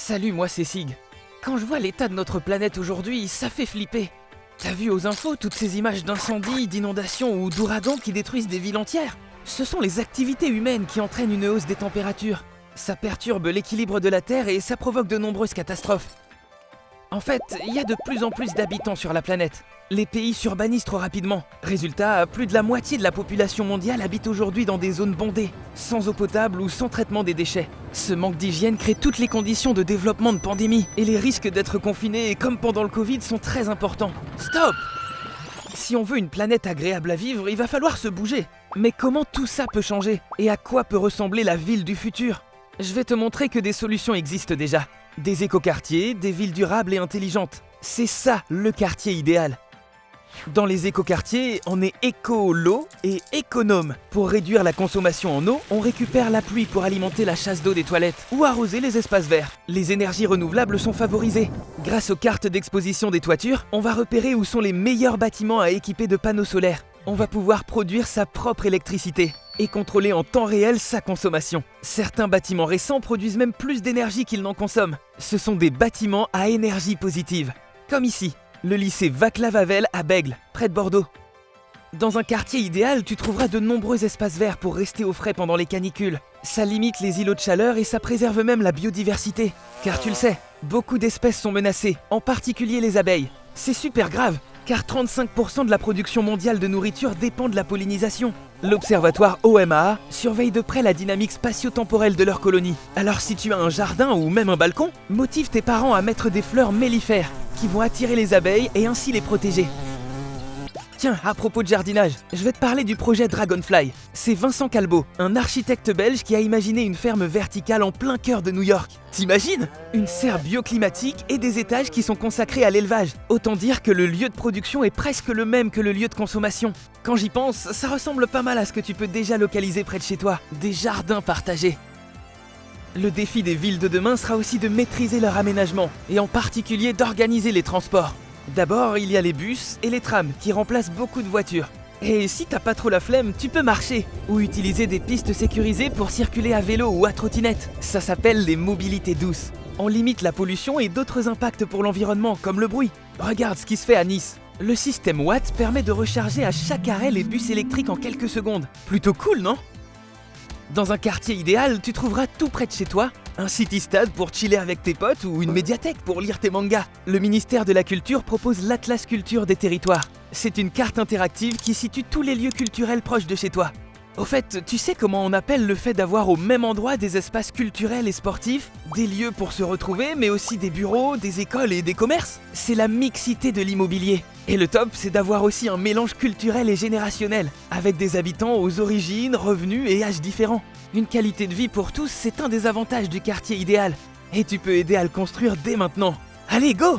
Salut, moi c'est Sig. Quand je vois l'état de notre planète aujourd'hui, ça fait flipper. T'as vu aux infos toutes ces images d'incendies, d'inondations ou d'ouragans qui détruisent des villes entières? Ce sont les activités humaines qui entraînent une hausse des températures. Ça perturbe l'équilibre de la Terre et ça provoque de nombreuses catastrophes. En fait, il y a de plus en plus d'habitants sur la planète. Les pays s'urbanisent trop rapidement. Résultat, plus de la moitié de la population mondiale habite aujourd'hui dans des zones bondées, sans eau potable ou sans traitement des déchets. Ce manque d'hygiène crée toutes les conditions de développement de pandémies, et les risques d'être confinés, comme pendant le Covid, sont très importants. Stop! Si on veut une planète agréable à vivre, il va falloir se bouger. Mais comment tout ça peut changer? Et à quoi peut ressembler la ville du futur? Je vais te montrer que des solutions existent déjà. Des écoquartiers, des villes durables et intelligentes. C'est ça le quartier idéal. Dans les écoquartiers, on est écolo et économe. Pour réduire la consommation en eau, on récupère la pluie pour alimenter la chasse d'eau des toilettes ou arroser les espaces verts. Les énergies renouvelables sont favorisées. Grâce aux cartes d'exposition des toitures, on va repérer où sont les meilleurs bâtiments à équiper de panneaux solaires. On va pouvoir produire sa propre électricité et contrôler en temps réel sa consommation. Certains bâtiments récents produisent même plus d'énergie qu'ils n'en consomment. Ce sont des bâtiments à énergie positive. Comme ici, le lycée Vaclav-Havel à Bègles, près de Bordeaux. Dans un quartier idéal, tu trouveras de nombreux espaces verts pour rester au frais pendant les canicules. Ça limite les îlots de chaleur et ça préserve même la biodiversité. Car tu le sais, beaucoup d'espèces sont menacées, en particulier les abeilles. C'est super grave, car 35% de la production mondiale de nourriture dépend de la pollinisation. L'observatoire OMAA surveille de près la dynamique spatio-temporelle de leur colonie. Alors si tu as un jardin ou même un balcon, motive tes parents à mettre des fleurs mellifères qui vont attirer les abeilles et ainsi les protéger. Tiens, à propos de jardinage, je vais te parler du projet Dragonfly. C'est Vincent Calbeau, un architecte belge qui a imaginé une ferme verticale en plein cœur de New York. T'imagines? Une serre bioclimatique et des étages qui sont consacrés à l'élevage. Autant dire que le lieu de production est presque le même que le lieu de consommation. Quand j'y pense, ça ressemble pas mal à ce que tu peux déjà localiser près de chez toi. Des jardins partagés. Le défi des villes de demain sera aussi de maîtriser leur aménagement, et en particulier d'organiser les transports. D'abord, il y a les bus et les trams qui remplacent beaucoup de voitures. Et si t'as pas trop la flemme, tu peux marcher ou utiliser des pistes sécurisées pour circuler à vélo ou à trottinette. Ça s'appelle les mobilités douces. On limite la pollution et d'autres impacts pour l'environnement, comme le bruit. Regarde ce qui se fait à Nice. Le système Watt permet de recharger à chaque arrêt les bus électriques en quelques secondes. Plutôt cool, non? Dans un quartier idéal, tu trouveras tout près de chez toi un city-stade pour chiller avec tes potes ou une médiathèque pour lire tes mangas. Le ministère de la Culture propose l'Atlas Culture des territoires. C'est une carte interactive qui situe tous les lieux culturels proches de chez toi. Au fait, tu sais comment on appelle le fait d'avoir au même endroit des espaces culturels et sportifs, des lieux pour se retrouver, mais aussi des bureaux, des écoles et des commerces? C'est la mixité de l'immobilier. Et le top, c'est d'avoir aussi un mélange culturel et générationnel, avec des habitants aux origines, revenus et âges différents. Une qualité de vie pour tous, c'est un des avantages du quartier idéal. Et tu peux aider à le construire dès maintenant. Allez, go!